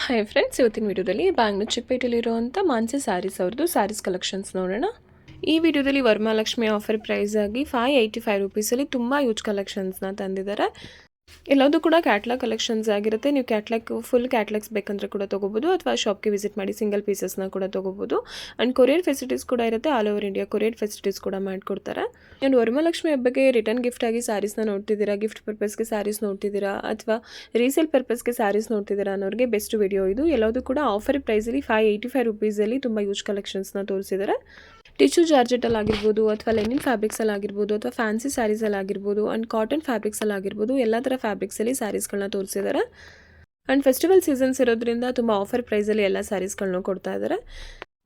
Hi friends, ಇವತ್ತಿನ ವಿಡಿಯೋದಲ್ಲಿ ಬ್ಯಾಂಗ್ಳೂರ್ ಚಿಕ್ಕಪೇಟೆಯಲ್ಲಿರುವಂಥ ಮಾನ್ಸಿ ಸ್ಯಾರೀಸ್ ಅವ್ರದ್ದು ಸ್ಯಾರೀಸ್ ಕಲೆಕ್ಷನ್ಸ್ ನೋಡೋಣ. ಈ ವಿಡಿಯೋದಲ್ಲಿ ವರಮಹಾಲಕ್ಷ್ಮಿ ಆಫರ್ ಪ್ರೈಸ್ ಆಗಿ 585 ರುಪೀಸಲ್ಲಿ ತುಂಬ ಯೂಜ್ ಕಲೆಕ್ಷನ್ಸ್ನ ತಂದಿದ್ದಾರೆ. ಎಲ್ಲದೂ ಕೂಡ ಕ್ಯಾಟ್ಲಾಗ್ ಕಲೆಕ್ಷನ್ಸ್ ಆಗಿರುತ್ತೆ. ನೀವು ಫುಲ್ ಕ್ಯಾಟ್ಲಾಗ್ಸ್ ಬೇಕಂದ್ರೆ ಕೂಡ ತೊಗೋಬೋದು, ಅಥವಾ ಶಾಪ್ಗೆ ವಿಸಿಟ್ ಮಾಡಿ ಸಿಂಗಲ್ ಪೀಸಸ್ನ ಕೂಡ ತೊಗೋಬೋದು. ಆ್ಯಂಡ್ ಕೊರಿಯರ್ ಫೆಸಿಲಿಟೀಸ್ ಕೂಡ ಇರುತ್ತೆ. All over India courier facilities ಕೂಡ ಮಾಡಿಕೊಡ್ತಾರೆ. ಆ್ಯಂಡ್ ವರಮಹಾಲಕ್ಷ್ಮಿ ಹಬ್ಬಕ್ಕೆ ರಿಟರ್ನ್ ಗಿಫ್ಟ್ ಆಗಿ ಸ್ಯಾರೀಸ್ನ ನೋಡ್ತಿದ್ದೀರಾ, ಗಿಫ್ಟ್ ಪರ್ಪಸ್ಗೆ ಸ್ಯಾರೀಸ್ ನೋಡ್ತಿದ್ದೀರಾ, ಅಥವಾ ರೀಸೇಲ್ ಪರ್ಪಸ್ಗೆ ಸ್ಯಾರೀಸ್ ನೋಡ್ತಿದ್ದೀರಾ ಅನ್ನೋರಿಗೆ ಬೆಸ್ಟ್ ವಿಡಿಯೋ ಇದು. ಎಲ್ಲದೂ ಕೂಡ ಆಫರ್ ಪ್ರೈಸಲ್ಲಿ 585 ರುಪೀಸಲ್ಲಿ ತುಂಬ ಯೂಜ್ ಕಲೆಕ್ಷನ್ಸ್ನ ತೋರಿಸಿದ್ದಾರೆ. ಟಿಶ್ಯೂ ಜಾರ್ಜೆಟಲ್ಲಿ ಆಗಿರ್ಬೋದು, ಅಥವಾ ಲೆನಿನ್ ಫ್ಯಾಬ್ರಿಕ್ಸಲ್ಲಿ ಆಗಿರ್ಬೋದು, ಅಥವಾ ಫ್ಯಾನ್ಸಿ ಸ್ಯಾರೀಸಲ್ಲಿ ಆಗಿರ್ಬೋದು, ಆ್ಯಂಡ್ ಕಾಟನ್ ಫ್ಯಾಬ್ರಿಕ್ಸಲ್ಲಿ ಆಗಿರ್ಬೋದು, ಎಲ್ಲ ಥರ ಫ್ಯಾಬ್ರಿಕ್ಸಲ್ಲಿ ಸ್ಯಾರೀಸ್ಗಳನ್ನ ತೋರಿಸಿದ್ದಾರೆ. ಆ್ಯಂಡ್ ಫೆಸ್ಟಿವಲ್ ಸೀಸನ್ಸ್ ಇರೋದ್ರಿಂದ ತುಂಬ ಆಫರ್ ಪ್ರೈಸಲ್ಲಿ ಎಲ್ಲ ಸ್ಯಾರೀಸ್ಗಳನ್ನೂ ಕೊಡ್ತಾ ಇದ್ದಾರೆ.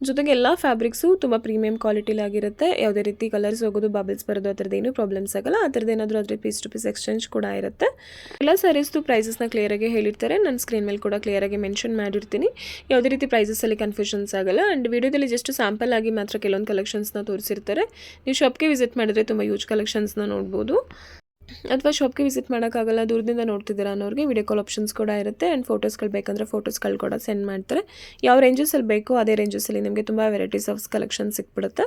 ಜೊತೆಗೆ ಎಲ್ಲ ಫ್ಯಾಬ್ರಿಕ್ಸು ತುಂಬ ಪ್ರೀಮಿಯಂ ಕ್ವಾಲಿಟಿಲಾಗಿರುತ್ತೆ. ಯಾವುದೇ ರೀತಿ ಕಲರ್ಸ್ ಹೋಗೋದು, ಬಬಲ್ಸ್ ಬರೋದು ಆ ಥರದ್ದು ಏನೂ ಪ್ರಾಬ್ಲಮ್ಸ್ ಆಗಲ್ಲ. ಆ ಥರದ್ದು ಏನಾದರೂ ಆದರೆ ಪೀಸ್ ಟು ಪೀಸ್ ಎಕ್ಸ್ಚೇಂಜ್ ಕೂಡ ಇರುತ್ತೆ. ಎಲ್ಲ ಸ್ಯಾರೀಸ್ದು ಪ್ರೈಸಸ್ನ ಕ್ಲಿಯರಾಗಿ ಹೇಳಿರ್ತಾರೆ. ನಾನು ಸ್ಕ್ರೀನ್ ಮೇಲೆ ಕೂಡ ಕ್ಲಿಯರಾಗಿ ಮೆನ್ಷನ್ ಮಾಡಿರ್ತೀನಿ. ಯಾವುದೇ ರೀತಿ ಪ್ರೈಸಸಲ್ಲಿ ಕನ್ಫ್ಯೂಷನ್ಸ್ ಆಗಲ್ಲ. ಆ್ಯಂಡ್ ವಿಡಿಯೋದಲ್ಲಿ ಜಸ್ಟ್ ಸ್ಯಾಂಪಲ್ ಆಗಿ ಮಾತ್ರ ಕೆಲವೊಂದು ಕಲೆಕ್ಷನ್ಸ್ನ ತೋರಿಸಿರ್ತಾರೆ. ನೀವು ಶಾಪ್ಗೆ ವಿಸಿಟ್ ಮಾಡಿದ್ರೆ ತುಂಬ ಯೂಜ್ ಕಲೆಕ್ಷನ್ಸ್ನ ನೋಡ್ಬೋದು. ಅಥವಾ ಶಾಪ್ಗೆ ವಿಸಿಟ್ ಮಾಡೋಕ್ಕಾಗಲ್ಲ, ದೂರದಿಂದ ನೋಡ್ತಿದ್ದೀರಾ ಅನ್ನೋರಿಗೆ ವಿಡಿಯೋ ಕಾಲ್ ಆಪ್ಷನ್ಸ್ ಕೂಡ ಇರುತ್ತೆ. ಆ್ಯಂಡ್ ಫೋಟೋಸ್ಗಳು ಬೇಕಂದರೆ ಫೋಟೋಸ್ಗಳು ಕೂಡ ಸೆಂಡ್ ಮಾಡ್ತಾರೆ. ಯಾವ ರೇಂಜಸಲ್ಲಿ ಬೇಕೋ ಅದೇ ರೇಂಜಸಲ್ಲಿ ನಿಮಗೆ ತುಂಬ ವೆರೈಟೀಸ್ ಆಫ್ ಕಲೆಕ್ಷನ್ ಸಿಕ್ಬಿಡುತ್ತೆ.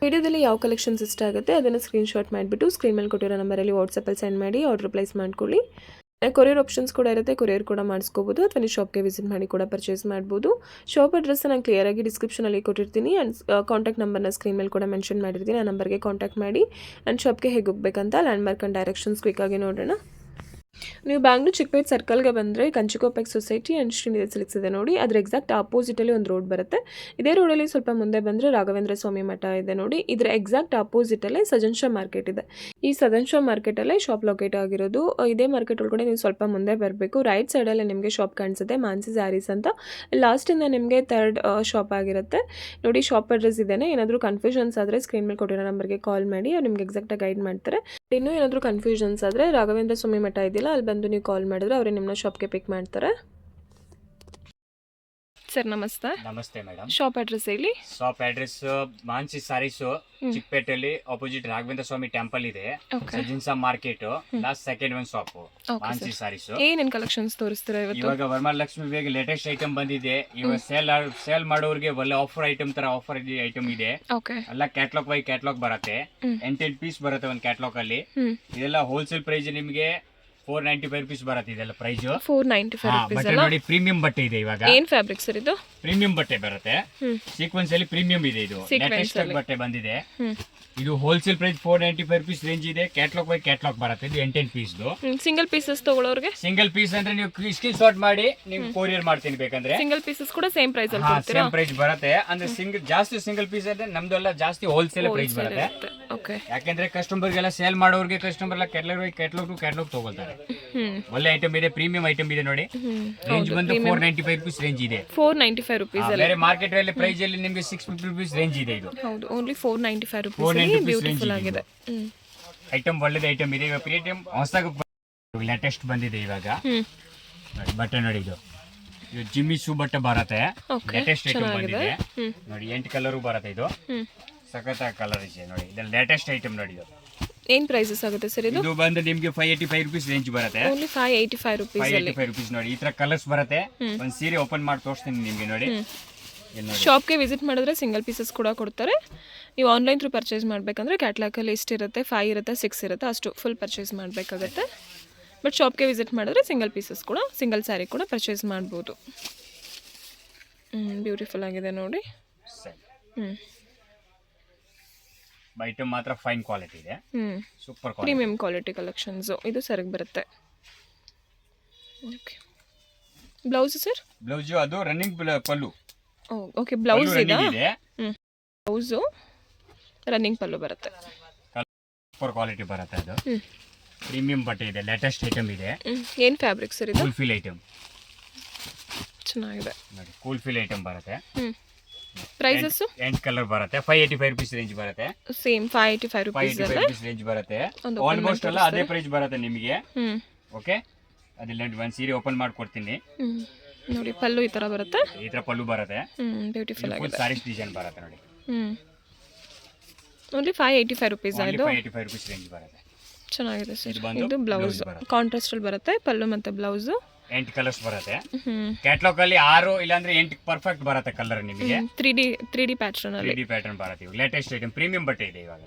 ವಿಡಿಯೋದಲ್ಲಿ ಯಾವ ಕಲೆಕ್ಷನ್ಸ್ ಇಷ್ಟ ಆಗುತ್ತೆ ಅದನ್ನು ಸ್ಕ್ರೀನ್ಶಾಟ್ ಮಾಡಿಬಿಟ್ಟು ಸ್ಕ್ರೀನ್ ಮೇಲೆ ಕೊಟ್ಟಿರೋ ನಂಬರಲ್ಲಿ ವಾಟ್ಸಪ್ಪಲ್ಲಿ ಸೆಂಡ್ ಮಾಡಿ ಆರ್ಡರ್ ಪ್ಲೇಸ್ ಮಾಡ್ಕೊಳ್ಳಿ. ಕೊರಿಯರ್ ಆಪ್ಷನ್ಸ್ ಕೂಡ ಇರುತ್ತೆ, ಕೊರಿಯರ್ ಕೂಡ ಮಾಡಿಸ್ಕೋಬೋದು, ಅಥವಾ ನೀವು ಶಾಪ್ಗೆ ವಿಸಿಟ್ ಮಾಡಿ ಕೂಡ ಪರ್ಚೇಸ್ ಮಾಡ್ಬೋದು. ಶಾಪ್ ಅಡ್ರೆಸ್ ನಾನು ಕ್ಲಿಯರಾಗಿ ಡಿಸ್ಕ್ರಿಪ್ಷನಲ್ಲಿ ಕೊಟ್ಟಿರ್ತೀನಿ. ಆ್ಯಂಡ್ ಕಾಂಟ್ಯಾಕ್ಟ್ ನಂಬರ್ನ ಸ್ಕ್ರೀನ್ ಮೇಲೆ ಕೂಡ ಮೆನ್ಷನ್ ಮಾಡಿರ್ತೀನಿ. ಆ ನಂಬರ್ಗೆ ಕಾಂಟ್ಯಾಕ್ಟ್ ಮಾಡಿ. ಆ್ಯಂಡ್ ಶಾಪ್ಗೆ ಹೇಗೆ ಹೋಗ್ಬೇಕಂತ ಲ್ಯಾಂಡ್ಮಾರ್ಕ್ ಆ್ಯಂಡ್ ಡೈರೆಕ್ಷನ್ಸ್ ಕ್ವಿಕ್ಕಾಗಿ ನೋಡೋಣ. ನೀವು ಬ್ಯಾಂಗ್ಳೂರ್ ಚಿಕ್ಕಪೇಟೆ ಸರ್ಕಲ್ಗೆ ಬಂದರೆ ಕಂಚಿಕೋಪೆಕ್ಸ್ ಸೊಸೈಟಿ ಆ್ಯಂಡ್ ಶ್ರೀನಿಧಿ ಸಿಲ್ಕ್ಸ್ ಇದೆ ನೋಡಿ, ಅದ್ರ ಎಕ್ಸಾಕ್ಟ್ ಆಪೋಸಿಟಲ್ಲಿ ಒಂದು ರೋಡ್ ಬರುತ್ತೆ. ಇದೇ ರೋಡಲ್ಲಿ ಸ್ವಲ್ಪ ಮುಂದೆ ಬಂದರೆ ರಾಘವೇಂದ್ರ ಸ್ವಾಮಿ ಮಠ ಇದೆ ನೋಡಿ. ಇದರ ಎಕ್ಸಾಕ್ಟ್ ಆಪೋಸಿಟಲ್ಲೇ ಸಜನ್ ಶಾ ಮಾರ್ಕೆಟ್ ಇದೆ. ಈ ಸಜನ್ ಶಾ ಮಾರ್ಕೆಟಲ್ಲೇ ಶಾಪ್ ಲೊಕೇಟ್ ಆಗಿರೋದು. ಇದೇ ಮಾರ್ಕೆಟ್ ಒಳಗಡೆ ನೀವು ಸ್ವಲ್ಪ ಮುಂದೆ ಬರಬೇಕು. ರೈಟ್ ಸೈಡಲ್ಲೇ ನಿಮಗೆ ಶಾಪ್ ಕಾಣಿಸುತ್ತೆ, ಮಾನ್ಸಿ ಸ್ಯಾರೀಸ್ ಅಂತ. ಲಾಸ್ಟಿಂದ ನಿಮಗೆ ಥರ್ಡ್ ಶಾಪ್ ಆಗಿರುತ್ತೆ ನೋಡಿ. ಶಾಪ್ ಅಡ್ರೆಸ್ ಇದೇನೆ. ಏನಾದರೂ ಕನ್ಫ್ಯೂಷನ್ಸ್ ಆದರೆ ಸ್ಕ್ರೀನ್ ಮೇಲೆ ಕೊಟ್ಟಿರೋ ನಂಬರ್ಗೆ ಕಾಲ್ ಮಾಡಿ, ಅವ್ರು ನಿಮ್ಗೆ ಎಕ್ಸಾಕ್ಟಾಗಿ ಗೈಡ್ ಮಾಡ್ತಾರೆ. ಇನ್ನೂ ಏನಾದರೂ ಕನ್ಫ್ಯೂಷನ್ಸ್ ಆದರೆ ರಾಘವೇಂದ್ರ ಸ್ವಾಮಿ ಮಠ ಇದೆಯಲ್ಲ, ಅಲ್ಲಿ ಬಂದು ನೀವು ಕಾಲ್ ಮಾಡಿದ್ರೆ ಅವರೇ ನಿಮ್ಮನ್ನ ಶಾಪ್ಗೆ ಪಿಕ್ ಮಾಡ್ತಾರೆ. ಸರ್ ನಮಸ್ತೆ. ನಮಸ್ತೆ ಮೇಡಮ್. ಶಾಪ್ ಅಡ್ರೆಸ್ ಹೇಳಿ. ಶಾಪ್ ಅಡ್ರೆಸ್ ಮಾನ್ಸಿ ಸಾರೀಸ್, ಚಿಕ್ಕಪೇಟೆಯಲ್ಲಿ ಆಪೋಸಿಟ್ ರಾಘವೇಂದ್ರ ಸ್ವಾಮಿ ಟೆಂಪಲ್ ಇದೆ, ಸಜಿನ್ಸಾ market, last second one shop Mansi sarees. ಏನೇನ್ ಕಲೆಕ್ಷನ್ಸ್ ತೋರಿಸ್ತೀರಾ ಇವತ್ತು? ಇವಾಗ ವರಮಹಾಲಕ್ಷ್ಮಿ ಬೇಗ ಲೇಟೆಸ್ಟ್ ಐಟಮ್ ಬಂದಿದೆ. ಇವಾಗ ಸೇಲ್ ಮಾಡೋರಿಗೆ ಒಳ್ಳೆ ಆಫರ್ ಐಟಮ್ ತರ ಆಫರ್ ಐಟಮ್ ಇದೆ. ಎಲ್ಲ ಕ್ಯಾಟ್ಲಾಗ್ ಬೈ ಕ್ಯಾಟ್ಲಾಗ್ ಬರುತ್ತೆ. 8 ಪೀಸ್ ಬರುತ್ತೆ ಒಂದು ಕ್ಯಾಟ್ಲಾಗ್ ಅಲ್ಲಿ. ಇದೆಲ್ಲ ಹೋಲ್ಸೇಲ್ ಪ್ರೈಸ್ ನಿಮಗೆ 495 ರುಪೀಸ್ ಬರುತ್ತೆ. ಇದೆಲ್ಲ ಪ್ರೈಸ್ 495 ರುಪೀಸ್. ಬಟ್ಟೆ ನೋಡಿ ಪ್ರೀಮಿಯಂ ಬಟ್ಟೆ ಇದೆ. ಇವಾಗ ಏನ್ ಫ್ಯಾಬ್ರಿಕ್ ಸರ್ ಇದು? ಪ್ರೀಮಿಯಂ ಬಟ್ಟೆ ಬರುತ್ತೆ. ಸೀಕ್ವೆನ್ಸ್ ಅಲ್ಲಿ ಪ್ರೀಮಿಯಂ ಇದೆ. ಇದು ಲೇಟೆಸ್ಟ್ ಬಟ್ಟೆ ಬಂದಿದೆ. ಇದು ಹೋಲ್ಸೇಲ್ ಪ್ರೈಸ್ 495 ರುಪೀಸ್ ರೇಂಜ್ ಇದೆ. ಕ್ಯಾಟ್ಲಾಗ್ ಬೈ ಕ್ಯಾಟ್ಲಾಗ್ ಬರುತ್ತೆ. ಇದು 8 ಪೀಸ್. ಸಿಂಗಲ್ ಪೀಸಸ್ ತಗೊಳ್ಳೋರಿಗೆ ಸಿಂಗಲ್ ಪೀಸ್ ಅಂದ್ರೆ ನೀವು ಸ್ಕ್ರೀನ್ ಶಾಟ್ ಮಾಡಿ ನಿಮ್ಗೆ ಕೊರಿಯರ್ ಮಾಡ್ತೀನಿ. ಬೇಕಂದ್ರೆ ಸಿಂಗಲ್ ಪೀಸಸ್ ಕೂಡ ಸೇಮ್ ಪ್ರೈಸ್ ಅಲ್ಲಿ ಕೊಡ್ತೀರಾ? ಸೇಮ್ ಪ್ರೈಸ್ ಬರುತ್ತೆ. ಅಂದ್ರೆ ಜಾಸ್ತಿ ಸಿಂಗಲ್ ಪೀಸ್ ಅಂದ್ರೆ ನಮ್ದೆಲ್ಲ ಜಾಸ್ತಿ ಹೋಲ್ಸೇಲ್ ಪ್ರೈಸ್ ಬರುತ್ತೆ. ಯಾಕಂದ್ರೆ ಕಸ್ಟಮರ್ ಗೆಲ್ಲ ಸೇಲ್ ಮಾಡೋರಿಗೆ ಕಸ್ಟಮರ್ ಎಲ್ಲ ಕ್ಯಾಟ್ಲಾಗ್ ತಗೊಳ್ತಾರೆ. ಒಳ್ಳೆ ಐಟಮ್ ಇದೆ, ಪ್ರೀಮಿಯಂ ಐಟಮ್ ಇದೆ ನೋಡಿ. ರೇಂಜ್ ಬಂದು 495 ರುಪೀಸ್ ರೇಂಜ್ ಇದೆ. 495 ರುಪೀಸ್. ಬೇರೆ ಮಾರ್ಕೆಟ್ ಅಲ್ಲಿ ಪ್ರೈಸ್ ಅಲ್ಲಿ ನಿಮಗೆ 650 ರುಪೀಸ್ ರೇಂಜ್ ಇದೆ. ಇದು ಹೌದು, ಓನ್ಲಿ 495 ರುಪೀಸ್. ಬ್ಯೂಟಿಫುಲ್ ಆಗಿದೆ. ಐಟಮ್ ಒಳ್ಳೆದ ಐಟಮ್ ಇದೆ. ಇವಾಗ ಪ್ರೀಮಿಯಂ ಹೊಸದಾಗಿ ಲೇಟೆಸ್ಟ್ ಬಂದಿದೆ ಇವಾಗ. ಬಟ್ಟೆ ನೋಡಿ, ಇದು ಜಿಮ್ಮಿ ಶೂ ಬಟ್ಟೆ ಬರುತ್ತೆ. ಲೇಟೆಸ್ಟ್ ಐಟಮ್ ಬಂದಿದೆ ನೋಡಿ. 8 ಕಲರ್ ಬರುತ್ತೆ. ಇದು ಸಖತ್ ಕಲರ್ ಇದೆ ನೋಡಿ. ಇದು ಲೇಟೆಸ್ಟ್ ಐಟಮ್ ನೋಡಿ. ಇದು ಏನ್ ಪ್ರೈಸಸ್ ಆಗುತ್ತೆ ಸರ್? ಇದು ಬಂದು ನಿಮಗೆ 585 ರುಪೀಸ್ ರೇಂಜ್ ಬರುತ್ತೆ. ಓನ್ಲಿ 585 ರುಪೀಸ್ ಅಲ್ಲಿ 585 ರುಪೀಸ್ ನೋಡಿ. ಈ ತರ ಕಲರ್ಸ್ ಬರುತ್ತೆ. ಒಂದು ಸೀರೆ ಓಪನ್ ಮಾಡಿ ತೋರಿಸ್ತೀನಿ ನಿಮಗೆ ನೋಡಿ. ಶಾಪ್ಗೆ ವಿಸಿಟ್ ಮಾಡಿದ್ರೆ ಸಿಂಗಲ್ ಪೀಸಸ್ ಕೂಡ ಕೊಡ್ತಾರೆ. ನೀವು ಆನ್ಲೈನ್ ಥ್ರೂ ಪರ್ಚೇಸ್ ಮಾಡಬೇಕಂದ್ರೆ ಕ್ಯಾಟ್ಲಾಗಲ್ಲಿ ಇಷ್ಟಿರುತ್ತೆ, 5 ಇರುತ್ತೆ, 6 ಇರುತ್ತೆ, ಅಷ್ಟು ಫುಲ್ ಪರ್ಚೇಸ್ ಮಾಡಬೇಕಾಗತ್ತೆ. ಬಟ್ ಶಾಪ್ಗೆ ವಿಸಿಟ್ ಮಾಡಿದ್ರೆ ಸಿಂಗಲ್ ಪೀಸಸ್ ಕೂಡ, ಸಿಂಗಲ್ ಸ್ಯಾರಿ ಕೂಡ ಪರ್ಚೇಸ್ ಮಾಡ್ಬೋದು. ಬ್ಯೂಟಿಫುಲ್ ಆಗಿದೆ ನೋಡಿ. ಐಟಮ್ ಮಾತ್ರ ಫೈನ್ ಕ್ವಾಲಿಟಿ ಇದೆ. Super quality, premium quality collections. ಇದು ಸರಿಗೆ ಬರುತ್ತೆ. Okay, blouse sir? ಬ್ಲೌಸ್ ಅದು ರನ್ನಿಂಗ್ ಪಲ್ಲು. ಓಕೆ, ಬ್ಲೌಸ್ ಇದೆ. ಬ್ಲೌಸು ರನ್ನಿಂಗ್ ಪಲ್ಲು ಬರುತ್ತೆ. ಸೂಪರ್ ಕ್ವಾಲಿಟಿ ಬರುತ್ತೆ. ಅದು ಪ್ರೀಮಿಯಂ ಬಟ್ಟೆ ಇದೆ, ಲೇಟೆಸ್ಟ್ ಐಟಮ್ ಇದೆ. ಏನು ಫ್ಯಾಬ್ರಿಕ್ ಸರ್ ಇದು? Cool feel item. ಚೆನ್ನಾಗಿದೆ ನೋಡಿ, ಕೂಲ್ ಫೀಲ್ ಐಟಮ್ ಬರುತ್ತೆ. ಪ್ರೈಸಸ್ 8 ಕಲರ್ ಬರುತ್ತೆ. 585 ರುಪೀಸ್ ರೇಂಜ್ ಬರುತ್ತೆ. ಸೇಮ್ 585 ರುಪೀಸ್ ರೇಂಜ್ ಬರುತ್ತೆ. ಆಲ್ಮೋಸ್ಟ್ ಎಲ್ಲ ಅದೇ ಪ್ರೈಸ್ ಬರುತ್ತೆ ನಿಮಗೆ. ಓಕೆ, ಅದೆಲ್ಲ ಒಂದು ಸೀರೆ ಓಪನ್ ಮಾಡಿ ಕೊಡ್ತೀನಿ ನೋಡಿ. ಪಲ್ಲು ಈ ತರ ಬರುತ್ತೆ. ಈ ತರ ಪಲ್ಲು ಬರುತ್ತೆ. ಬ್ಯೂಟಿಫುಲ್ ಆಗಿದೆ. ಸಾರೀಸ್ ಡಿಸೈನ್ ಬರುತ್ತೆ ನೋಡಿ. Only 585 rupees. ಇದು 585 ರುಪೀಸ್ ರೇಂಜ್ ಬರುತ್ತೆ. ಚೆನ್ನಾಗಿದೆ ಸರ್. ಇದು ಬ್ಲೌಸ್ ಕಾಂಟ್ರಾಸ್ಟ್ ಅಲ್ಲಿ ಬರುತ್ತೆ. ಪಲ್ಲು ಮತ್ತೆ ಬ್ಲೌಸ್ 8 ಕಲರ್ಸ್ ಬರುತ್ತೆ. ಹ್ಞೂ ಕ್ಯಾಟ್ಲಾಗ್ ಅಲ್ಲಿ 6 ಇಲ್ಲಾಂದ್ರೆ 8 ಪರ್ಫೆಕ್ಟ್ ಬರುತ್ತೆ ಕಲರ್ ನಿಮಗೆ. 3D ಪ್ಯಾಟ್ರನ್ ಅಲ್ಲಿ 3D ಪ್ಯಾಟರ್ನ್ ಬರುತ್ತೆ. ಲೇಟೆಸ್ಟ್ ಐಟಮ್ ಪ್ರೀಮಿಯಂ ಬಟ್ಟೆ ಇದೆ ಇವಾಗ.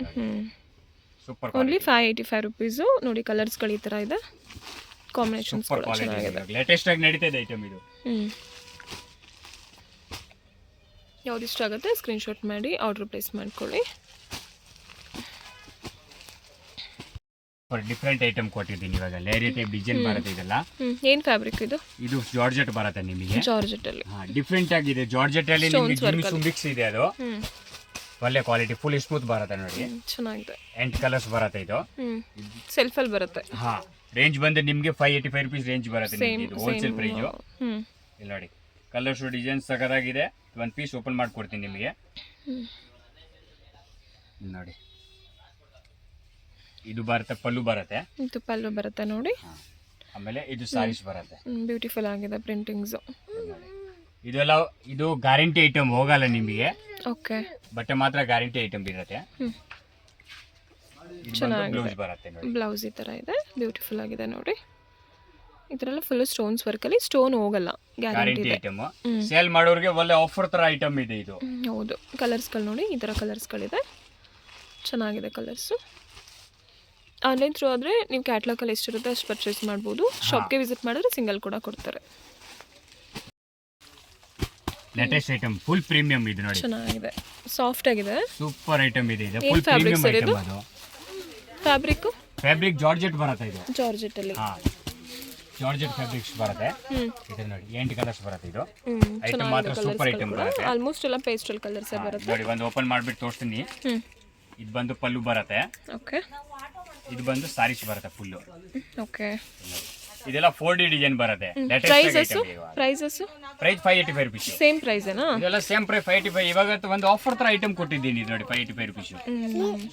Super only 585 rupees. ನೋಡಿ ಕಲರ್ಸ್ಗಳು ಈ ಥರ ಇದೆ, ಕಾಂಬಿನೇಷನ್ಸ್ ಸೂಪರ್ ಕೂಡ ಚೆನ್ನಾಗಿದೆ. ಕ್ವಾಲಿಟಿ ಲೇಟೆಸ್ಟ್ ಆಗಿ ನಡೀತಾ ಇದೆ ಐಟಮ್ ಇದು. ಯಾವ್ದು ಇಷ್ಟ ಆಗುತ್ತೆ ಸ್ಕ್ರೀನ್ಶಾಟ್ ಮಾಡಿ ಆರ್ಡರ್ ಪ್ಲೇಸ್ ಮಾಡ್ಕೊಳ್ಳಿ. ಡಿಫ್ರೆಂಟ್ ಐಟಮ್ ಕೊಟ್ಟಿದ್ದೀನಿ ಇವಾಗ. ಲೇರಿ ಟೈಪ್ ಡಿಸೈನ್ ಬರುತ್ತೆ ಇದೆಲ್ಲ. ಏನು ಫ್ಯಾಬ್ರಿಕ್ ಇದು? ಇದು ಜಾರ್ಜೆಟ್ ಬರುತ್ತೆ ನಿಮಗೆ. ಜಾರ್ಜೆಟ್ ಅಲ್ಲಿ ಡಿಫ್ರೆಂಟ್ ಆಗಿದೆ. ಜಾರ್ಜೆಟ್ ಅಲ್ಲಿ ನಿಮಗೆ ಜಿಮ್ಮಿಸು ಮಿಕ್ಸ್ ಇದೆ. ಅದು ಒಳ್ಳೆ ಕ್ವಾಲಿಟಿ, ಫುಲ್ ಸ್ಮೂತ್ ಬರುತ್ತೆ ನೋಡಿ. ಚೆನ್ನಾಗಿದೆ. 8 ಕಲರ್ಸ್ ಬರುತ್ತೆ ಇದು. ಸೆಲ್ಫ್ ಅಲ್ಲಿ ಬರುತ್ತೆ. ಹಾ, ರೇಂಜ್ ಬಂದು ನಿಮಗೆ 585 ರುಪೀಸ್ ರೇಂಜ್ ಬರುತ್ತೆ ನಿಮಗೆ. ಇದು ಹೋಲ್ಸೇಲ್ ಪ್ರೈಸ್. ಇಲ್ಲಿ ನೋಡಿ ಕಲರ್ಸ್ ಡಿಸೈನ್ ಸಕತ್ತಾಗಿದೆ. ಒಂದು ಪೀಸ್ ಓಪನ್ ಮಾಡಿ ಕೊಡ್ತೀನಿ ನಿಮಗೆ. ನೋಡಿ ಇದು ಬರುತ್ತೆ, ಪಲ್ಲು ಬರುತ್ತೆ. ಇದು ಪಲ್ಲು ಬರುತ್ತೆ ನೋಡಿ. ಆಮೇಲೆ ಇದು ಸಾರೀಸ್ ಬರುತ್ತೆ. ಬ್ಯೂಟಿಫುಲ್ ಆಗಿದೆ ಪ್ರಿಂಟಿಂಗ್ಸ್. ಇದೆಲ್ಲ ಇದು ಗ್ಯಾರಂಟಿ ಐಟಮ್, ಹೋಗಲ್ಲ ನಿಮಗೆ. ಓಕೆ, ಬಟ್ಟೆ ಮಾತ್ರ ಗ್ಯಾರಂಟಿ ಐಟಮ್ ಇರುತ್ತೆ. ಚೆನ್ನಾಗಿದೆ. ಬ್ಲೌಸ್ ಬರುತ್ತೆ ನೋಡಿ. ಬ್ಲೌಸ್ ಈ ಥರ ಇದೆ, ಬ್ಯೂಟಿಫುಲ್ ಆಗಿದೆ ನೋಡಿ. ಇದರೆಲ್ಲ ಫುಲ್ ಸ್ಟೋನ್ಸ್ ವರ್ಕಲ್ಲಿ, ಸ್ಟೋನ್ ಹೋಗಲ್ಲ, ಗ್ಯಾರಂಟಿ ಇದೆ. ಐಟಮ್ ಸೇಲ್ ಮಾಡೋರಿಗೆ ಒಳ್ಳೆ ಆಫರ್ ತರ ಐಟಮ್ ಇದೆ ಇದು. ಹೌದು. ಕಲರ್ಸ್ಗಳು ನೋಡಿ, ಈ ಥರ ಕಲರ್ಸ್ಗಳಿದೆ, ಚೆನ್ನಾಗಿದೆ ಕಲರ್ಸು. ಆನ್ಲೈನ್ ಥ್ರೂ ಆದರೆ ನೀವು ಕ್ಯಾಟ್ಲಾಗಲ್ಲಿ ಎಷ್ಟಿರುತ್ತೆ ಅಷ್ಟು ಪರ್ಚೇಸ್ ಮಾಡ್ಬೋದು. ಶಾಪ್ಗೆ ವಿಸಿಟ್ ಮಾಡಿದ್ರೆ ಸಿಂಗಲ್ ಕೂಡ ಕೊಡ್ತಾರೆ. ಲೇಟೆಸ್ಟ್ ಐಟಮ್, ಫುಲ್ ಪ್ರೀಮಿಯಂ ಇದು ನೋಡಿ. ಚೆನ್ನಾಗಿದೆ, ಸಾಫ್ಟ್ ಆಗಿದೆ, ಸೂಪರ್ ಐಟಮ್ ಇದೆ. ಇದು ಏನ್ ಫುಲ್ fabric ಪ್ರೀಮಿಯಂ sir ಇದು? ಐಟಮ್. ಅದು ಫ್ಯಾಬ್ರಿಕ್ ಜಾರ್ಜೆಟ್ ಬರುತ್ತೆ. ಇದು ಜಾರ್ಜೆಟ್ ಅಲ್ಲಿ. ಹಾ, ಜಾರ್ಜೆಟ್ ಫ್ಯಾಬ್ರಿಕ್ಸ್ ಬರುತ್ತೆ. ಇದು ನೋಡಿ 8 ಕಲರ್ಸ್ ಬರುತ್ತೆ. ಇದು ಐಟಮ್ ಮಾತ್ರ ಸೂಪರ್ ಐಟಮ್ ಬರುತ್ತೆ. ಆಲ್ಮೋಸ್ಟ್ ಎಲ್ಲ ಪೇಸ್ಟಲ್ ಕಲರ್ಸ್ ಬರುತ್ತೆ. ನೋಡಿ ಒಂದು ಓಪನ್ ಮಾಡ್ಬಿಟ್ಟು ತೋರಿಸ್ತೀನಿ. ಇದು ಬಂದು ಪಲ್ಲು ಬರುತ್ತೆ. ಓಕೆ, ಇದು ಬಂದು ಸಾರೀಸ್ ಬರುತ್ತೆ ಫುಲ್. ಓಕೆ. ಇದೆಲ್ಲ 4D ಡಿಸೈನ್ ಬರುತ್ತೆ. Prices price 585 rupees. Same price ಏನಾ? ಇದೆಲ್ಲ ಸೇಮ್ ಪ್ರೈಸ್ 585. ಇವಾಗ ಒಂದು ಆಫರ್ ತರ ಐಟಮ್ ಕೊಟ್ಟಿದ್ದೀನಿ ನೋಡಿ. 585 ರುಪೀಸ್.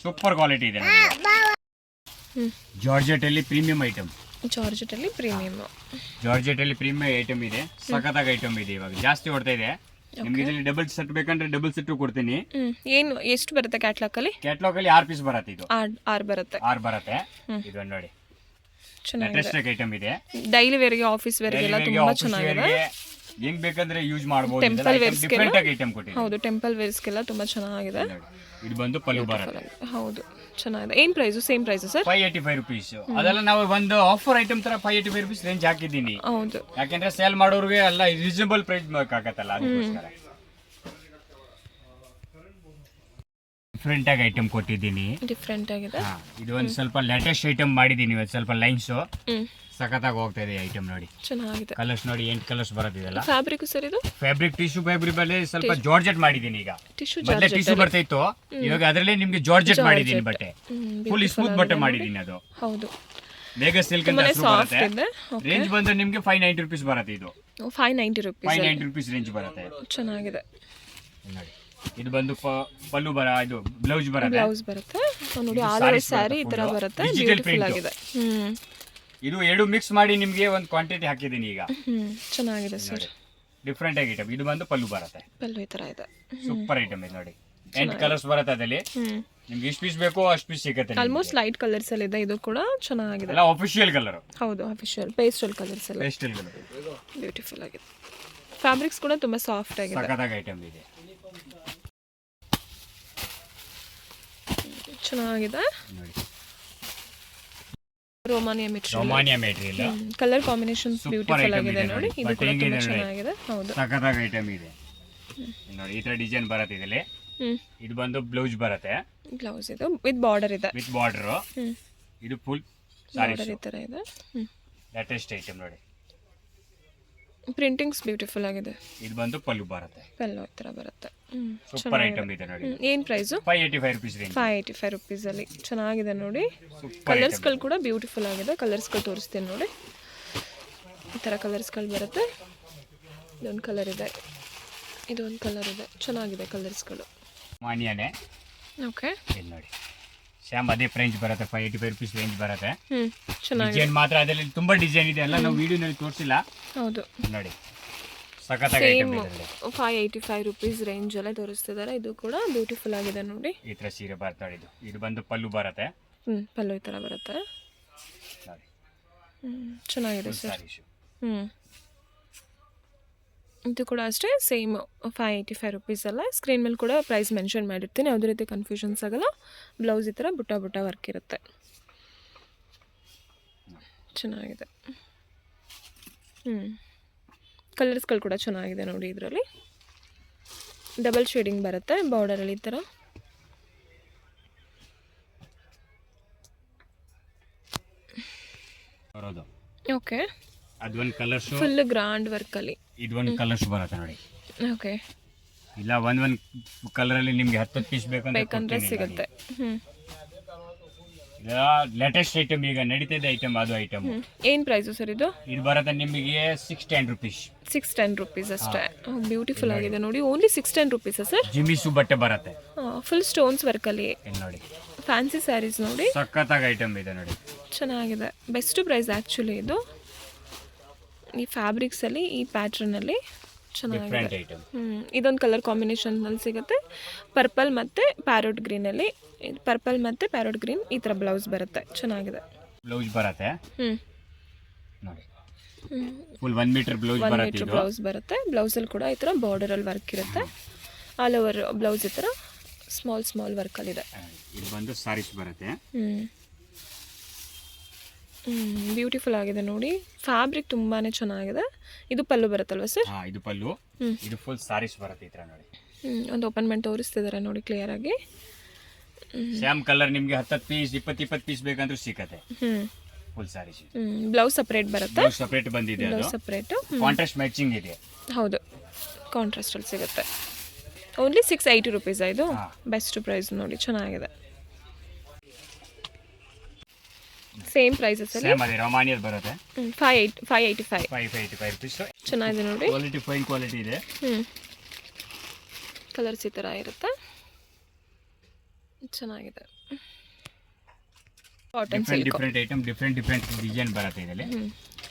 ಸೂಪರ್ ಕ್ವಾಲಿಟಿ ಇದೆ ನೋಡಿ. ಜಾರ್ಜೆಟ್ ಅಲ್ಲಿ ಪ್ರೀಮಿಯಂ ಐಟಮ್. ಜಾರ್ಜೆಟ್ ಅಲ್ಲಿ ಪ್ರೀಮಿಯಂ. ಜಾರ್ಜೆಟ್ ಅಲ್ಲಿ ಪ್ರೀಮಿಯಂ ಐಟಮ್ ಇದೆ. ಸಖತ್ತಾಗಿ ಐಟಮ್ ಇದೆ. ಇವಾಗ ಜಾಸ್ತಿ ಹೊಡ್ತಾ ಇದೆ ನಿಮ್ಗೆ. ಇದರಲ್ಲಿ ಡಬಲ್ ಸೆಟ್ ಬೇಕಂದ್ರೆ ಡಬಲ್ ಸೆಟ್ ಕೊಡ್ತೀನಿ. ಏನು ಎಷ್ಟು ಬರುತ್ತೆ ಕ್ಯಾಟ್ಲಾಗ್ ಅಲ್ಲಿ? ಕ್ಯಾಟ್ಲಾಗ್ ಅಲ್ಲಿ 6 ಪೀಸ್ ಬರುತ್ತೆ. ಇದು 6 ಬರುತ್ತೆ. 6 ಬರುತ್ತೆ. ಇದು ನೋಡಿ ಲೇಟೆಸ್ಟ್ ಐಟಮ್ ಇದೆ. ಡೈಲಿ ವೇರ್ಗೆ, ಆಫೀಸ್ ವೇರ್ಗೆಲ್ಲ ತುಂಬಾ ಚೆನ್ನಾಗಿದೆ. ಹೆಂಗ್ ಬೇಕಂದ್ರೆ ಯೂಸ್ ಮಾಡಬಹುದು. ಟೆಂಪಲ್ ವೇರ್ಸ್ ಡಿಫರೆಂಟ್ ಆಗಿ ಐಟಮ್ ಕೊಟ್ಟಿದ್ದೀನಿ. ಹೌದು, ಟೆಂಪಲ್ ವೇರ್ಸ್ಗೆಲ್ಲ ತುಂಬಾ ಚೆನ್ನಾಗಿದೆ. ಇದು ಬಂದು ಪಲ್ಲು ಬರುತ್ತೆ. ಹೌದು, ಚೆನ್ನಾಗಿದೆ. ಏನ್ price? Same price sir? 585 rupees. ಅದೆಲ್ಲ ನಾವು ಒಂದು ಆಫರ್ ಐಟಮ್ ತರ 585 ರುಪೀಸ್ ರೇಂಜ್ ಹಾಕಿದ್ದೀನಿ. ಹೌದು, ಯಾಕೆಂದ್ರೆ ಸೇಲ್ ಮಾಡೋರಿಗೆ ಎಲ್ಲ ರೀಸನಬಲ್ ಪ್ರೈಸ್ ಬೇಕಾಗತ್ತಲ್ಲ, ಅದಕ್ಕೋಸ್ಕರ ಡಿಫ್ರೆಂಟ್ ಆಗಿ ಐಟಮ್ ಕೊಟ್ಟಿದ್ದೀನಿ. ಡಿಫ್ರೆಂಟ್ ಆಗಿದೆ. ಇದು ಒಂದು ಸ್ವಲ್ಪ ಲೇಟೆಸ್ಟ್ ಐಟಮ್ ಮಾಡಿದ್ದೀನಿ. ಒಂದು ಸ್ವಲ್ಪ ಲೈನ್ಸ್ ಸಖತ್ತಾಗಿ ಹೋಗ್ತಾ ಇದೆ ಐಟಮ್ ನೋಡಿ. ಚೆನ್ನಾಗಿದೆ. ಕಲರ್ಸ್ ನೋಡಿ 8 ಕಲರ್ಸ್ ಬರೋದಿದೆಲ್ಲ. ಫ್ಯಾಬ್ರಿಕ್ ಸರ್ ಇದು? ಫ್ಯಾಬ್ರಿಕ್ ಟಿಶ್ಯೂ ಫ್ಯಾಬ್ರಿಕ್ ಅಲ್ಲಿ ಸ್ವಲ್ಪ ಜಾರ್ಜೆಟ್ ಮಾಡಿದ್ದೀನಿ. ಈಗ ಟಿಶ್ಯೂ ಮೊದಲೇ ಟಿಶ್ಯೂ ಬರ್ತಾ ಇತ್ತು, ಇವಾಗ ಅದರಲ್ಲೇ ನಿಮ್ಗೆ ಜಾರ್ಜೆಟ್ ಮಾಡಿದ್ದೀನಿ. ಬಟ್ಟೆ ಫುಲ್ ಸ್ಮೂತ್ ಬಟ್ಟೆ ಮಾಡಿದ್ದೀನಿ. ಅದು ಹೌದು, ಬೇಗ ಸಿಲ್ಕ್ ಅಂತ ಬರುತ್ತೆ. ರೇಂಜ್ ಬಂದ್ರೆ ನಿಮ್ಗೆ 590 ರುಪೀಸ್ ಬರುತ್ತೆ. ಇದು 590 ರುಪೀಸ್. 590 ರುಪೀಸ್ ರೇಂಜ್ ಬರುತ್ತೆ. ಚೆನ್ನಾಗಿದೆ ನೋಡಿ. ಇದು ಬಂದು ಪಲ್ಲು ಇದು ಬ್ಲೌಸ್ ಬರುತ್ತೆ. ಬ್ಲೌಸ್ ಬರುತ್ತೆ ನೋಡಿ. ಆಲ್ ಓವರ್ ಸ್ಯಾರಿ ಈ ತರ ಬರುತ್ತೆ, ಬ್ಯೂಟಿಫುಲ್ ಆಗಿದೆ. ಇದು 2 ಮಿಕ್ಸ್ ಮಾಡಿ ನಿಮ್ಗೆ ಒಂದು ಕ್ವಾಂಟಿಟಿ ಹಾಕಿದ್ದೀನಿ ಈಗ. ಚೆನ್ನಾಗಿದೆ ಸರ್, ಡಿಫ್ರೆಂಟ್ ಆಗಿ ಐಟಮ್. ಇದು ಬಂದು ಪಲ್ಲು ಬರುತ್ತೆ. ಪಲ್ಲು ಈ ತರ ಇದೆ, ಸೂಪರ್ ಐಟಮ್ ಇದೆ ನೋಡಿ. 8 ಕಲರ್ಸ್ ಬರುತ್ತೆ. ಅದರಲ್ಲಿ ನಿಮ್ಗೆ ಎಷ್ಟು ಪೀಸ್ ಬೇಕೋ ಅಷ್ಟು ಪೀಸ್ ಸಿಗುತ್ತೆ. ಆಲ್ಮೋಸ್ಟ್ ಲೈಟ್ ಕಲರ್ಸ್ ಅಲ್ಲಿ ಇದೆ. ಇದು ಕೂಡ ಚೆನ್ನಾಗಿದೆ. ಎಲ್ಲ ಆಫಿಷಿಯಲ್ ಕಲರ್. ಹೌದು, ಆಫಿಷಿಯಲ್ ಪೇಸ್ಟಲ್ ಕಲರ್ಸ್ ಎಲ್ಲ ಪೇಸ್ಟಲ್ ಕಲರ್ ಬ್ಯೂಟಿಫುಲ್ ಆಗಿದೆ. ಫ್ಯಾಬ್ರಿಕ್ಸ್ ಕೂಡ ತುಂಬಾ ಸಾಫ್ಟ್ ಆಗಿದೆ. ಸಖತ್ತಾಗಿ ಐಟಮ್ ಇದೆ. ಚೆನ್ನಾಗಿದೆ ನೋಡಿ. ರೋಮಾನಿಯಾ ಮೆಟೀರಿಯಲ್. ಕಲರ್ ಕಾಂಬಿನೇಷನ್ಸ್ ಬ್ಯೂಟಿಫುಲ್ ಆಗಿದೆ ನೋಡಿ. ಇದು ಕೂಡ ತುಂಬಾ ಚೆನ್ನಾಗಿದೆ. ಹೌದು, ಸಖತ್ತಾಗಿ ಐಟಮ್ ಇದೆ ನೋಡಿ. ಈ ತರ ಡಿಸೈನ್ ಬರುತ್ತೆ ಇದರಲ್ಲಿ. ಇದು ಬಂದು ಬ್ಲೌಸ್ ಬರುತ್ತೆ. ಬ್ಲೌಸ್ ಇದು ವಿತ್ ಬಾರ್ಡರ್ ಇದೆ. With border. ಇದು ಫುಲ್ ಸಾರೀಸ್ ಈ ತರ ಇದೆ. ಲೇಟೆಸ್ಟ್ ಐಟಮ್ ನೋಡಿ. ಪ್ರಿಂಟಿಂಗ್ಸ್ ಬ್ಯೂಟಿಫುಲ್ ಆಗಿದೆ. ಇದು ಬಂದು ಪಲ್ಲು ಬರುತ್ತೆ. ಪಲ್ಲು ಈ ತರ ಬರುತ್ತೆ. ಸೂಪರ್ ಐಟಮ್ ಇದೆ ನೋಡಿ. ಏನ್ ಪ್ರೈಸ್? 585 rupees range. 585 ರುಪೀಸ್ ಅಲ್ಲಿ ಚೆನ್ನಾಗಿದೆ ನೋಡಿ. ಕಲರ್ಸ್ಗಳು ಕೂಡ ಬ್ಯೂಟಿಫುಲ್ ಆಗಿದೆ. ಕಲರ್ಸ್ಗಳು ತೋರಿಸ್ತೀನಿ ನೋಡಿ. ಈ ತರ ಕಲರ್ಸ್ಗಳು ಬರುತ್ತೆ. ಇದೊಂದು ಕಲರ್ ಇದೆ, ಇದೊಂದು ಕಲರ್ ಇದೆ. ಚೆನ್ನಾಗಿದೆ ಕಲರ್ಸ್ಗಳು. ಮಾನ್ಯನೇ. ಓಕೆ, ಇಲ್ಲಿ ನೋಡಿ ಸೇಮ್ ಅದೇ ಪ್ರೈಸ್ ಬರುತ್ತೆ. 585 ರುಪೀಸ್ ರೇಂಜ್ ಬರುತ್ತೆ. ಚೆನ್ನಾಗಿದೆ. ಡಿಸೈನ್ ಮಾತ್ರ ಅದರಲ್ಲಿ ತುಂಬಾ ಡಿಸೈನ್ ಇದೆ. ಎಲ್ಲ ನಾವು ವಿಡಿಯೋನಲ್ಲಿ ತೋರಿಸಿಲ್ಲ. ಹೌದು ನೋಡಿ, ಸಖತ್ತಾಗಿ ಐಟಮ್ ಇದೆ. 585 ರುಪೀಸ್ ರೇಂಜ್ ಅಲ್ಲೇ ತೋರಿಸ್ತಿದ್ದಾರೆ. ಇದು ಕೂಡ ಬ್ಯೂಟಿಫುಲ್ ಆಗಿದೆ ನೋಡಿ. ಈ ತರ ಸೀರೆ ಬರ್ತಾಳೆ. ಇದು ಬಂದು ಪಲ್ಲು ಬರುತ್ತೆ. ಪಲ್ಲು ಈ ತರ ಬರುತ್ತೆ. ನೋಡಿ ಚೆನ್ನಾಗಿದೆ ಸರ್. ಸಾರೀಸ್. ಇದು ಕೂಡ ಅಷ್ಟೇ ಸೇಮ್ 585 ರುಪೀಸ್ ಅಲ್ಲ. ಸ್ಕ್ರೀನ್ ಮೇಲೆ ಕೂಡ ಪ್ರೈಸ್ ಮೆನ್ಷನ್ ಮಾಡಿರ್ತೀನಿ, ಯಾವುದೇ ರೀತಿ ಕನ್ಫ್ಯೂಷನ್ಸ್ ಆಗಲ್ಲ. ಬ್ಲೌಸ್ ಈ ಥರ ಬುಟ್ಟ ಬುಟ್ಟ ವರ್ಕ್ ಇರುತ್ತೆ, ಚೆನ್ನಾಗಿದೆ. ಕಲರ್ಸ್ಗಳು ಕೂಡ ಚೆನ್ನಾಗಿದೆ ನೋಡಿ. ಇದರಲ್ಲಿ ಡಬಲ್ ಶೇಡಿಂಗ್ ಬರುತ್ತೆ ಬಾರ್ಡರಲ್ಲಿ ಈ ಥರ. ಬರೋದು ಓಕೆ, ಅದೊಂದು ಕಲರ್ಸ್ ಫುಲ್ ಗ್ರ್ಯಾಂಡ್ ವರ್ಕಲ್ಲಿ ಇದೊಂದು ಕಲರ್ಸ್ ಬರುತ್ತೆ ನೋಡಿ. ಓಕೆ, ಇಲ್ಲ ಒಂದ್ ಕಲರಲ್ಲಿ ನಿಮ್ಗೆ 10 ಪೀಸ್ ಬೇಕಂದ್ರೆ ಸಿಗುತ್ತೆ. ಲೇಟೆಸ್ಟ್ ಐಟಮ್ ಈಗ ನಡೀತಿದೆ ಐಟಮ್, ಅದು ಐಟಮ್. ಏನು ಪ್ರೈಸು ಸರ್ ಇದು? ಇದು ಬರುತ್ತೆ ನಿಮಗೆ 610 ರುಪೀಸ್. 610 ರುಪೀಸ್ ಅಷ್ಟೇ. ಬ್ಯೂಟಿಫುಲ್ ಆಗಿದೆ ನೋಡಿ. Only 610 ರುಪೀಸಾ sir? ಜಿಮಿಸು ಬಟ್ಟೆ ಬರುತ್ತೆ, ಫುಲ್ ಸ್ಟೋನ್ಸ್ ವರ್ಕಲ್ಲಿ ನೋಡಿ. ಫ್ಯಾನ್ಸಿ ಸ್ಯಾರೀಸ್ ನೋಡಿ, ಸಖತ್ತಾಗಿ ಐಟಮ್ ಇದೆ ನೋಡಿ, ಚೆನ್ನಾಗಿದೆ. ಬೆಸ್ಟ್ ಪ್ರೈಸ್ ಆ್ಯಕ್ಚುಲಿ ಇದು. ಈ ಫ್ಯಾಬ್ರಿಕ್ಸಲ್ಲಿ ಈ ಪ್ಯಾಟ್ರನಲ್ಲಿ ಚೆನ್ನಾಗಿದೆ. ಐಟಮ್. ಇದೊಂದು ಕಲರ್ ಕಾಂಬಿನೇಷನ್ನಲ್ಲಿ ಸಿಗುತ್ತೆ, ಪರ್ಪಲ್ ಮತ್ತು ಪ್ಯಾರೋಟ್ ಗ್ರೀನಲ್ಲಿ. ಪರ್ಪಲ್ ಮತ್ತು ಪ್ಯಾರೋಟ್ ಗ್ರೀನ್ ಈ ಥರ ಬ್ಲೌಸ್ ಬರುತ್ತೆ, ಚೆನ್ನಾಗಿದೆ. ಬ್ಲೌಸ್ ಬರುತ್ತೆ ನೋಡಿ, ಫುಲ್ 1 ಮೀಟರ್ ಬ್ಲೌಸ್ ಬರುತ್ತೆ. ಬ್ಲೌಸ್ ಬರುತ್ತೆ. ಬ್ಲೌಸಲ್ಲಿ ಕೂಡ ಈ ಥರ ಬಾರ್ಡರಲ್ಲಿ ವರ್ಕ್ ಇರುತ್ತೆ. ಆಲ್ ಓವರ್ ಬ್ಲೌಸ್ ಈ ಥರ ಸ್ಮಾಲ್ ವರ್ಕಲ್ಲಿದೆ. ಇದು ಬಂದು ಸಾರೀಸ್ ಬರುತ್ತೆ. ಬ್ಯೂಟಿಫುಲ್ ಆಗಿದೆ ನೋಡಿ. ಫ್ಯಾಬ್ರಿಕ್ ತುಂಬಾ ಚೆನ್ನಾಗಿದೆ. ಇದು ಪಲ್ಲು ಬರುತ್ತಲ್ವ ಸರ್? ಇದು ಪಲ್ಲು. ಇದು ಫುಲ್ ಸಾರೀಸ್ ಬರುತ್ತೆ ಈ ಥರ ನೋಡಿ. ಒಂದು ಓಪನ್ ಮಾಡಿ ತೋರಿಸ್ತಿದ್ದಾರೆ ನೋಡಿ ಕ್ಲಿಯರ್ ಆಗಿ. ಸೇಮ್ ಕಲರ್ ನಿಮಗೆ 10 ಪೀಸ್ 20 ಪೀಸ್ ಬೇಕಂದ್ರೂ ಸಿಕ್ಕತ್ತೆ. ಫುಲ್ ಸಾರೀಸ್. ಬ್ಲೌಸ್ ಸಪ್ರೇಟ್ ಬರುತ್ತೆ. ಬ್ಲೌಸ್ ಸಪ್ರೇಟ್ ಬಂದಿದೆ, ಅದು ಬ್ಲೌಸ್ ಸಪ್ರೇಟ್. ಕಾಂಟ್ರಾಸ್ಟ್ ಮ್ಯಾಚಿಂಗ್ ಇದೆ. ಹೌದು, ಕಾಂಟ್ರಾಸ್ಟಲ್ಲಿ ಸಿಗುತ್ತೆ. Only 680 rupees. ಇದು ಬೆಸ್ಟ್ ಪ್ರೈಸ್ ನೋಡಿ, ಚೆನ್ನಾಗಿದೆ. ಸೇಮ್ ಪ್ರೈಸಸ್ ಅಲ್ಲಿ ಸೇಮ್ ಅದೇ ರೊಮಾನಿಯಲ್ ಬರುತ್ತೆ. 585 ರುಪೀಸ್. ಚೆನ್ನಾಗಿದೆ ನೋಡಿ. ಕ್ವಾಲಿಟಿ ಫೈನ್ ಕ್ವಾಲಿಟಿ ಇದೆ. ಕಲರ್ಸ್ ಈ ಥರ ಇರುತ್ತೆ, ಚೆನ್ನಾಗಿದೆ. Cotton silk, different item, different design ಬರುತ್ತೆ ಇದರಲ್ಲಿ.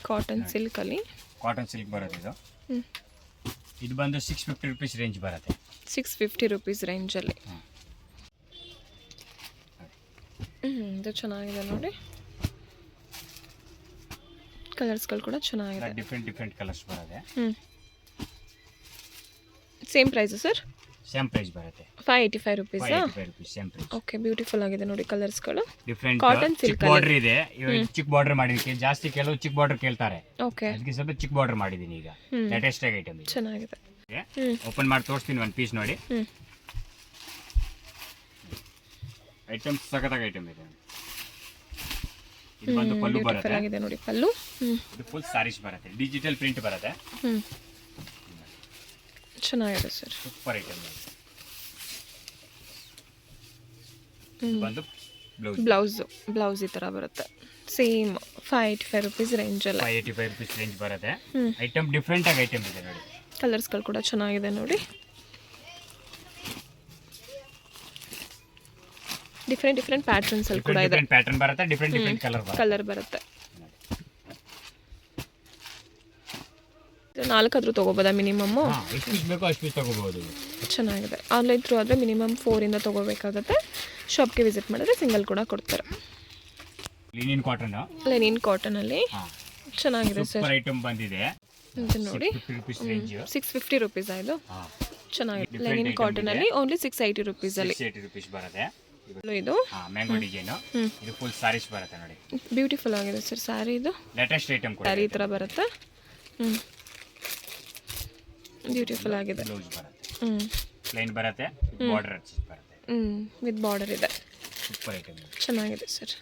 ಕಾಟನ್ ಸಿಲ್ಕ್ ಅಲ್ಲಿ ಕಾಟನ್ ಸಿಲ್ಕ್ ಬರುತ್ತೆ ಇದು. ಇದು ಬಂದು 650 ರುಪೀಸ್ ರೇಂಜ್ ಬರುತ್ತೆ. 650 ರುಪೀಸ್ ರೇಂಜಲ್ಲಿ. ಇದು ಚೆನ್ನಾಗಿದೆ ನೋಡಿ. ಕಲರ್ಸ್ಗಳು ಕೂಡ ಚೆನ್ನಾಗಿದೆ, ಡಿಫ್ರೆಂಟ್ ಕಲರ್ಸ್ ಬರುತ್ತೆ. Same price sir? Same price ಬರುತ್ತೆ. 585 rupees. 585 rupees same price. Okay, beautiful ಆಗಿದೆ ನೋಡಿ ಕಲರ್ಸ್ಗಳು. ಡಿಫ್ರೆಂಟ್ ಕಾಟನ್ ಸಿಲ್ಕ್ ಬಾರ್ಡರ್ ಇದೆ. ಚಿಕ್ಕ ಬಾರ್ಡರ್ ಮಾಡಿದಕ್ಕೆ ಜಾಸ್ತಿ ಕೆಲವು ಚಿಕ್ಕ ಬಾರ್ಡರ್ ಕೇಳ್ತಾರೆ. ಓಕೆ, ಅದಕ್ಕೆ ಸ್ವಲ್ಪ ಚಿಕ್ಕ ಬಾರ್ಡರ್ ಮಾಡಿದ್ದೀನಿ ಈಗ. ಲೇಟೆಸ್ಟ್ ಆಗಿ ಐಟಮ್ ಇದೆ, ಚೆನ್ನಾಗಿದೆ. ಓಪನ್ ಮಾಡಿ ತೋರಿಸ್ತೀನಿ ಒಂದು ಪೀಸ್ ನೋಡಿ. ಐಟಮ್ ಸಖತ್ತಾಗಿ ಐಟಮ್ ಇದೆ. ಇದು ಬಂದು ಪಲ್ಲು ಬರುತ್ತೆ. ಆಗಿದೆ ನೋಡಿ ಪಲ್ಲು. ಇದು ಫುಲ್ ಸಾರೀಸ್ ಬರುತ್ತೆ, ಡಿಜಿಟಲ್ ಪ್ರಿಂಟ್ ಬರುತ್ತೆ. ಚೆನ್ನಾಗಿದೆ ಸರ್, ಸೂಪರ್ ಐಟಮ್. ಬಂದು ಬ್ಲೌಸ್ ಈ ಥರ ಬರುತ್ತೆ. ಸೇಮ್ 585 ರುಪೀಸ್ ರೇಂಜಲ್ಲಿ. 585 ರುಪೀಸ್ ರೇಂಜ್ ಬರುತ್ತೆ. ಐಟಮ್ ಡಿಫ್ರೆಂಟ್ ಆಗಿ ಐಟಮ್ ಇದೆ ನೋಡಿ. ಕಲರ್ಸ್ಗಳು ಕೂಡ ಚೆನ್ನಾಗಿದೆ ನೋಡಿ. ಡಿಫ್ರೆಂಟ್ ಪ್ಯಾಟರ್ನ್ಸ್ ಅಲ್ಲಿ ಕೂಡ ಇದೆ. ಪ್ಯಾಟರ್ನ್ ಬರುತ್ತೆ, ಡಿಫ್ರೆಂಟ್ ಕಲರ್ ಬರುತ್ತೆ. 4 ಆದ್ರೂ ತಗೋಬೋದಾ ಮಿನಿಮಮ್? ಎಷ್ಟು ಪೀಸ್ ಬೇಕೋ ಅಷ್ಟು ಪೀಸ್ ತಗೋಬಹುದು. ಚೆನ್ನಾಗಿದೆ. ಆನ್ಲೈನ್ ಥ್ರೂ ಆದರೆ ಮಿನಿಮಮ್ 4 ಇಂದ ತಗೋಬೇಕಾಗುತ್ತೆ. ಶಾಪ್ಗೆ ವಿಸಿಟ್ ಮಾಡಿದ್ರೆ ಸಿಂಗಲ್ ಕೂಡ ಕೊಡ್ತಾರೆ. ಲಿನಿನ್ ಕಾಟನಲ್ಲಿ ಚೆನ್ನಾಗಿದೆ ಸರ್. ಸೂಪರ್ ಐಟಮ್ ಬಂದಿದೆ ಇದು ನೋಡಿ. 650 ರುಪೀಸ್ ಇದು. ಚೆನ್ನಾಗಿದೆ. ಲಿನಿನ್ ಕಾಟನಲ್ಲಿ ಓನ್ಲಿ 680 ರುಪೀಸ್ ಅಲ್ಲಿ. 680 ರುಪೀಸ್ ಬರುತ್ತೆ. ಇದು ಮ್ಯಾಂಗೋ ಡಿಸೈನ್. ಇದು ಫುಲ್ ಸಾರೀಸ್ ಬರುತ್ತೆ ನೋಡಿ. ಬ್ಯೂಟಿಫುಲ್ ಆಗಿದೆ ಸರ್ ಸ್ಯಾರಿ. ಇದು ಲೇಟೆಸ್ಟ್ ಐಟಮ್ ಕೂಡ ಸ್ಯಾರಿ ಈ ಥರ ಬರುತ್ತೆ. ಬ್ಯೂಟಿಫುಲ್ ಆಗಿದೆ. ಬ್ಲೌಸ್ ಬರುತ್ತೆ, ಪ್ಲೇನ್ ಬರುತ್ತೆ, ಬಾರ್ಡರ್ ಬರುತ್ತೆ. ವಿತ್ ಬಾರ್ಡರ್ ಇದೆ. ಸೂಪರ್ ಐಟಮ್, ಚೆನ್ನಾಗಿದೆ ಸರ್.